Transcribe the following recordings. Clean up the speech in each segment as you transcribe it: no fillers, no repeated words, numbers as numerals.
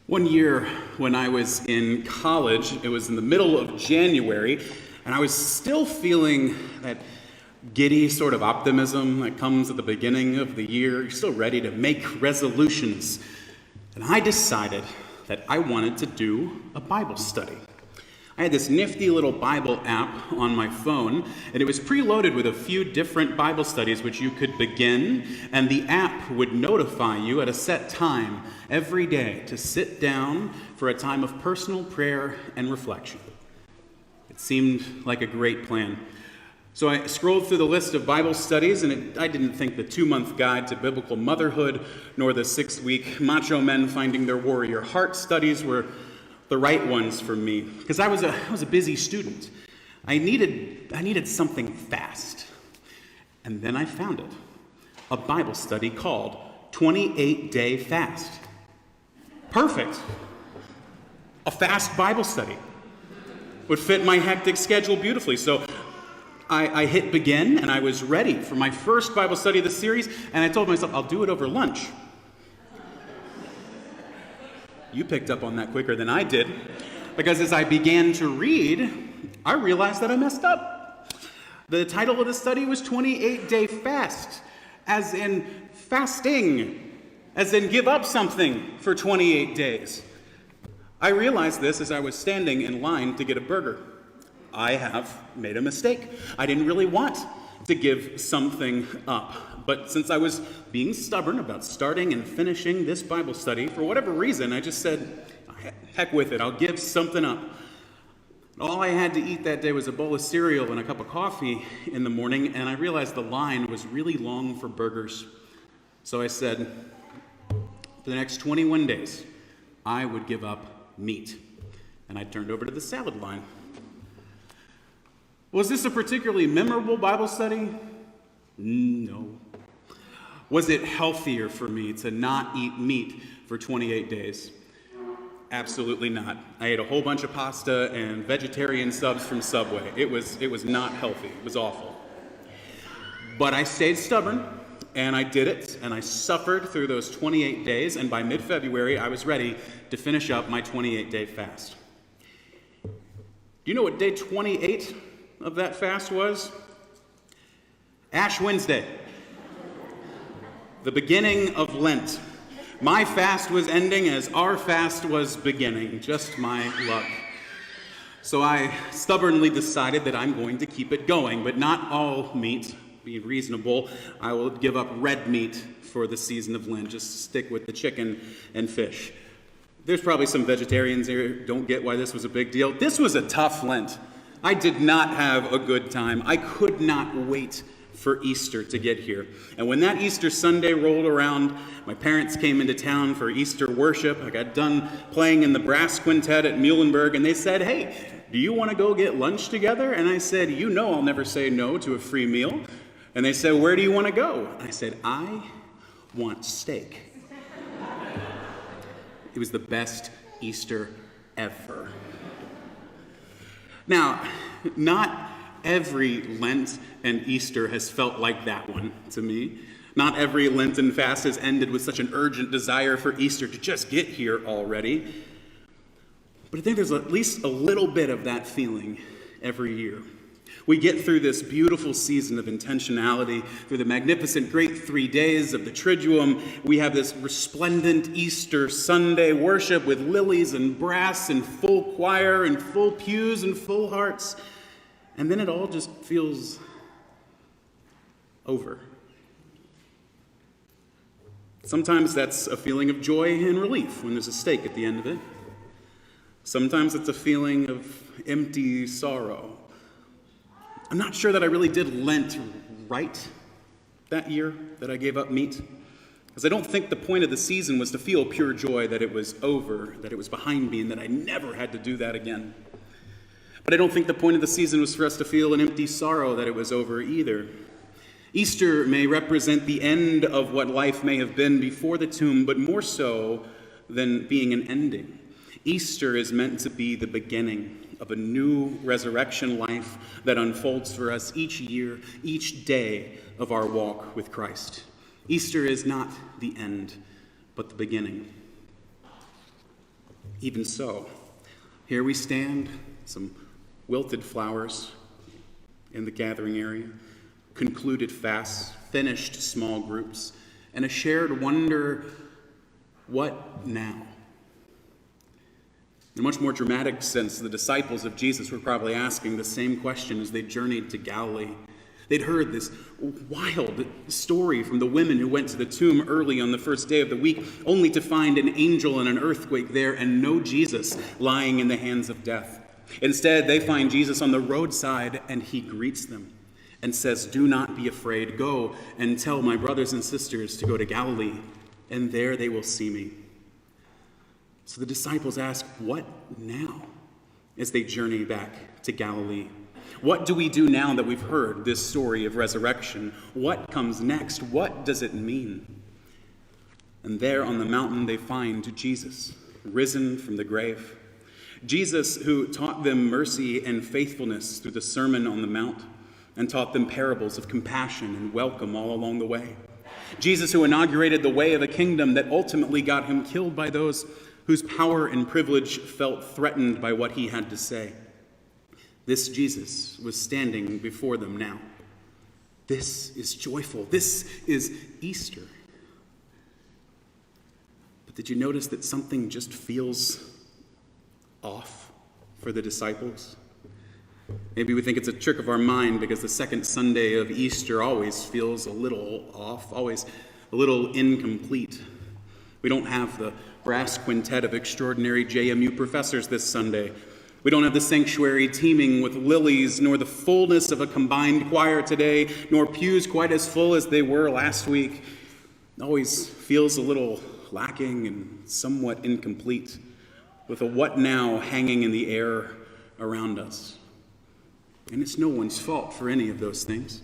One year when I was in college, it was in the middle of January, and I was still feeling that giddy sort of optimism that comes at the beginning of the year. You're still ready to make resolutions. And I decided that I wanted to do a Bible study. I had this nifty little Bible app on my phone, and it was preloaded with a few different Bible studies which you could begin, and the app would notify you at a set time every day to sit down for a time of personal prayer and reflection. It seemed like a great plan. So I scrolled through the list of Bible studies, and I didn't think the 2-month guide to biblical motherhood nor the 6-week macho men finding their warrior heart studies were the right ones for me, because I was a busy student. I needed something fast. And then I found it. A Bible study called 28-Day Fast. Perfect. A fast Bible study would fit my hectic schedule beautifully. So I hit begin, and I was ready for my first Bible study of the series, and I told myself, I'll do it over lunch. You picked up on that quicker than I did, because as I began to read, I realized that I messed up. The title of the study was 28-Day Fast, as in fasting, as in give up something for 28 days. I realized this as I was standing in line to get a burger. I have made a mistake. I didn't really want to give something up. But since I was being stubborn about starting and finishing this Bible study, for whatever reason, I just said, heck with it, I'll give something up. All I had to eat that day was a bowl of cereal and a cup of coffee in the morning, and I realized the line was really long for burgers. So I said, for the next 21 days, I would give up meat. And I turned over to the salad line. Was this a particularly memorable Bible study? No. Was it healthier for me to not eat meat for 28 days? Absolutely not. I ate a whole bunch of pasta and vegetarian subs from Subway. It was not healthy. It was awful. But I stayed stubborn, and I did it, and I suffered through those 28 days, and by mid-February, I was ready to finish up my 28-day fast. Do you know what day 28 of that fast was? Ash Wednesday, the beginning of Lent. My fast was ending as our fast was beginning, just my luck. So I stubbornly decided that I'm going to keep it going, but not all meat. Being reasonable, I will give up red meat for the season of Lent, just stick with the chicken and fish. There's probably some vegetarians here who don't get why this was a big deal. This was a tough Lent. I did not have a good time. I could not wait for Easter to get here. And when that Easter Sunday rolled around, my parents came into town for Easter worship. I got done playing in the brass quintet at Muhlenberg, and they said, "Hey, do you want to go get lunch together?" And I said, "You know I'll never say no to a free meal." And they said, "Where do you want to go?" And I said, "I want steak." It was the best Easter ever. Now, not every Lent and Easter has felt like that one to me. Not every Lenten fast has ended with such an urgent desire for Easter to just get here already. But I think there's at least a little bit of that feeling every year. We get through this beautiful season of intentionality, through the magnificent great 3 days of the Triduum. We have this resplendent Easter Sunday worship with lilies and brass and full choir and full pews and full hearts. And then it all just feels over. Sometimes that's a feeling of joy and relief when there's a steak at the end of it. Sometimes it's a feeling of empty sorrow. I'm not sure that I really did Lent right that year that I gave up meat, because I don't think the point of the season was to feel pure joy that it was over, that it was behind me, and that I never had to do that again. But I don't think the point of the season was for us to feel an empty sorrow that it was over either. Easter may represent the end of what life may have been before the tomb, but more so than being an ending. Easter is meant to be the beginning of a new resurrection life that unfolds for us each year, each day of our walk with Christ. Easter is not the end, but the beginning. Even so, here we stand, some wilted flowers in the gathering area, concluded fasts, finished small groups, and a shared wonder, what now? In a much more dramatic sense, the disciples of Jesus were probably asking the same question as they journeyed to Galilee. They'd heard this wild story from the women who went to the tomb early on the first day of the week, only to find an angel and an earthquake there and no Jesus lying in the hands of death. Instead, they find Jesus on the roadside, and he greets them and says, "Do not be afraid. Go and tell my brothers and sisters to go to Galilee, and there they will see me." So the disciples ask, what now, as they journey back to Galilee? What do we do now that we've heard this story of resurrection? What comes next? What does it mean? And there on the mountain they find Jesus, risen from the grave. Jesus, who taught them mercy and faithfulness through the Sermon on the Mount and taught them parables of compassion and welcome all along the way. Jesus, who inaugurated the way of a kingdom that ultimately got him killed by those whose power and privilege felt threatened by what he had to say. This Jesus was standing before them now. This is joyful. This is Easter. But did you notice that something just feels off for the disciples? Maybe we think it's a trick of our mind because the second Sunday of Easter always feels a little off, always a little incomplete. We don't have the brass quintet of extraordinary JMU professors this Sunday. We don't have the sanctuary teeming with lilies, nor the fullness of a combined choir today, nor pews quite as full as they were last week. It always feels a little lacking and somewhat incomplete, with a what now hanging in the air around us. And it's no one's fault for any of those things.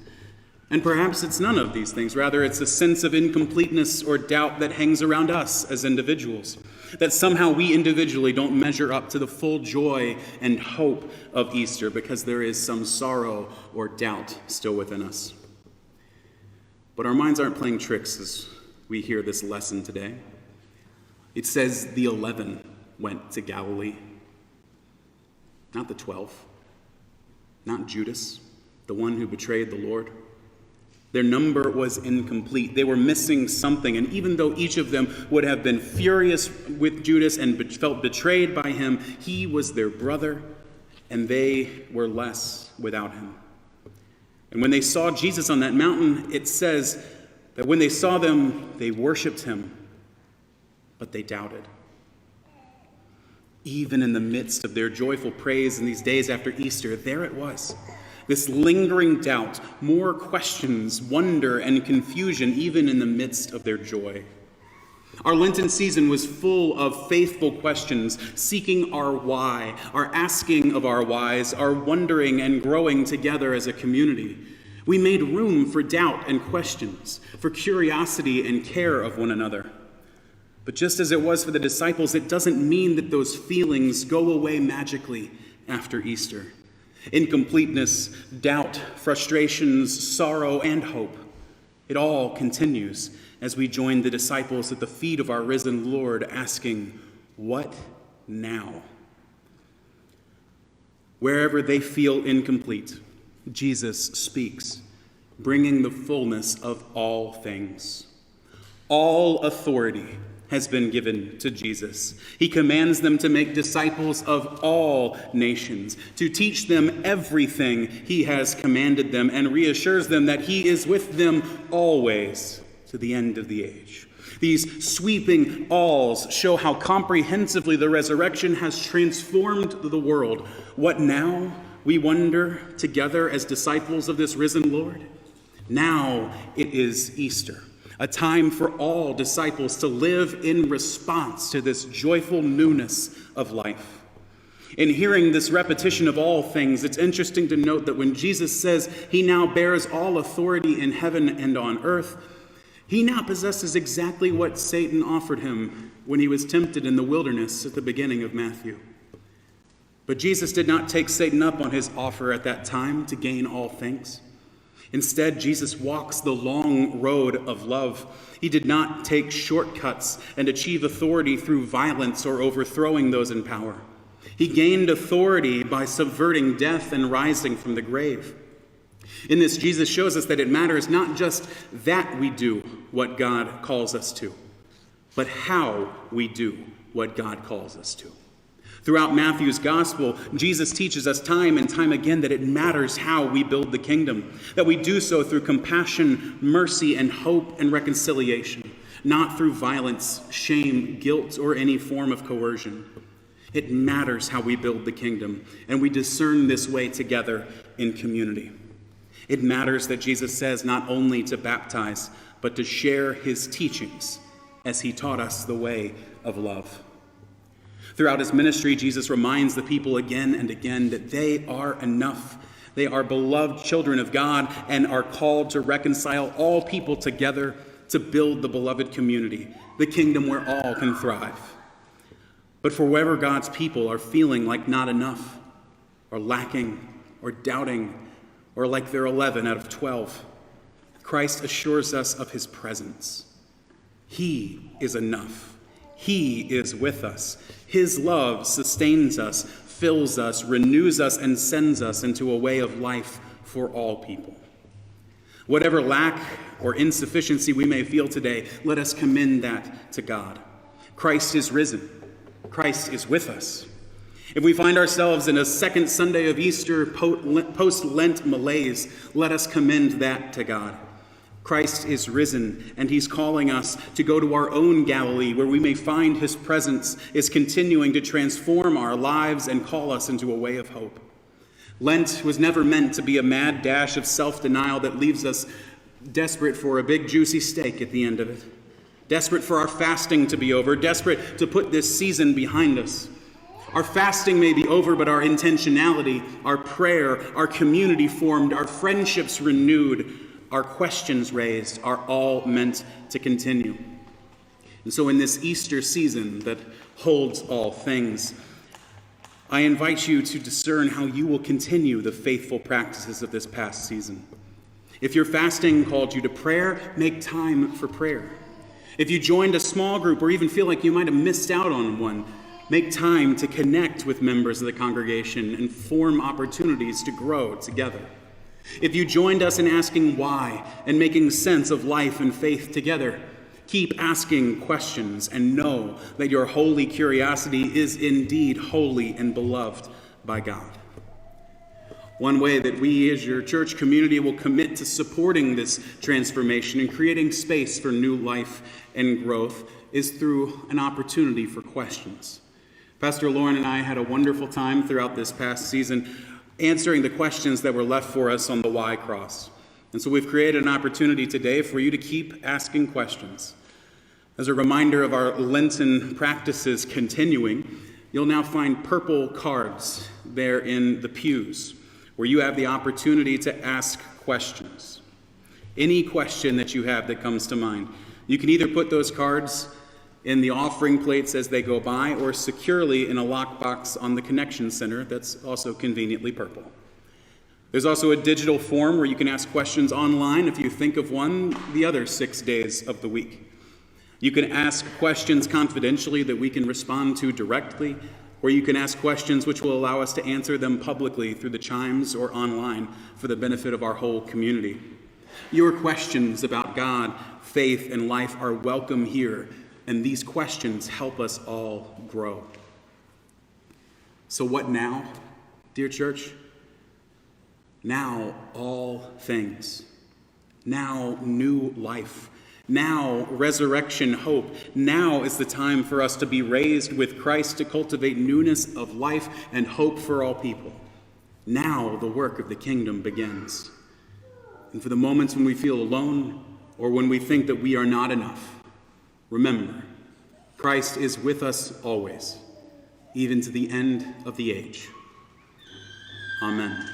And perhaps it's none of these things. Rather, it's a sense of incompleteness or doubt that hangs around us as individuals. That somehow we individually don't measure up to the full joy and hope of Easter because there is some sorrow or doubt still within us. But our minds aren't playing tricks as we hear this lesson today. It says the 11 went to Galilee. Not the 12. Not Judas, the one who betrayed the Lord. Their number was incomplete. They were missing something. And even though each of them would have been furious with Judas and felt betrayed by him, he was their brother, and they were less without him. And when they saw Jesus on that mountain, it says that when they saw them, they worshiped him, but they doubted. Even in the midst of their joyful praise in these days after Easter, there it was. This lingering doubt, more questions, wonder, and confusion, even in the midst of their joy. Our Lenten season was full of faithful questions, seeking our why, our asking of our whys, our wondering and growing together as a community. We made room for doubt and questions, for curiosity and care of one another. But just as it was for the disciples, it doesn't mean that those feelings go away magically after Easter. Incompleteness, doubt, frustrations, sorrow, and hope. It all continues as we join the disciples at the feet of our risen Lord, asking, what now? Wherever they feel incomplete, Jesus speaks, bringing the fullness of all things. All authority has been given to Jesus. He commands them to make disciples of all nations, to teach them everything he has commanded them, and reassures them that he is with them always to the end of the age. These sweeping alls show how comprehensively the resurrection has transformed the world. What now, we wonder together as disciples of this risen Lord? Now it is Easter. A time for all disciples to live in response to this joyful newness of life. In hearing this repetition of all things, it's interesting to note that when Jesus says he now bears all authority in heaven and on earth, he now possesses exactly what Satan offered him when he was tempted in the wilderness at the beginning of Matthew. But Jesus did not take Satan up on his offer at that time to gain all things. Instead, Jesus walks the long road of love. He did not take shortcuts and achieve authority through violence or overthrowing those in power. He gained authority by subverting death and rising from the grave. In this, Jesus shows us that it matters not just that we do what God calls us to, but how we do what God calls us to. Throughout Matthew's gospel, Jesus teaches us time and time again that it matters how we build the kingdom, that we do so through compassion, mercy, and hope and reconciliation, not through violence, shame, guilt, or any form of coercion. It matters how we build the kingdom, and we discern this way together in community. It matters that Jesus says not only to baptize, but to share his teachings as he taught us the way of love. Throughout his ministry, Jesus reminds the people again and again that they are enough. They are beloved children of God and are called to reconcile all people together to build the beloved community, the kingdom where all can thrive. But for wherever God's people are feeling like not enough, or lacking, or doubting, or like they're 11 out of 12, Christ assures us of his presence. He is enough. He is with us. His love sustains us, fills us, renews us, and sends us into a way of life for all people. Whatever lack or insufficiency we may feel today, let us commend that to God. Christ is risen. Christ is with us. If we find ourselves in a second Sunday of Easter post-Lent malaise, let us commend that to God. Christ is risen, and he's calling us to go to our own Galilee, where we may find his presence is continuing to transform our lives and call us into a way of hope. Lent was never meant to be a mad dash of self-denial that leaves us desperate for a big juicy steak at the end of it, desperate for our fasting to be over, desperate to put this season behind us. Our fasting may be over, but our intentionality, our prayer, our community formed, our friendships renewed, our questions raised are all meant to continue. And so in this Easter season that holds all things, I invite you to discern how you will continue the faithful practices of this past season. If your fasting called you to prayer, make time for prayer. If you joined a small group or even feel like you might have missed out on one, make time to connect with members of the congregation and form opportunities to grow together. If you joined us in asking why and making sense of life and faith together, keep asking questions and know that your holy curiosity is indeed holy and beloved by God. One way that we as your church community will commit to supporting this transformation and creating space for new life and growth is through an opportunity for questions. Pastor Lauren and I had a wonderful time throughout this past season answering the questions that were left for us on the Y cross. And so we've created an opportunity today for you to keep asking questions. As a reminder of our Lenten practices continuing, you'll now find purple cards there in the pews where you have the opportunity to ask questions. Any question that you have that comes to mind. You can either put those cards in the offering plates as they go by, or securely in a lockbox on the Connection Center that's also conveniently purple. There's also a digital form where you can ask questions online if you think of one the other 6 days of the week. You can ask questions confidentially that we can respond to directly, or you can ask questions which will allow us to answer them publicly through the chimes or online for the benefit of our whole community. Your questions about God, faith, and life are welcome here, and these questions help us all grow. So what now, dear church? Now all things. Now new life. Now resurrection hope. Now is the time for us to be raised with Christ to cultivate newness of life and hope for all people. Now the work of the kingdom begins. And for the moments when we feel alone or when we think that we are not enough, remember, Christ is with us always, even to the end of the age. Amen.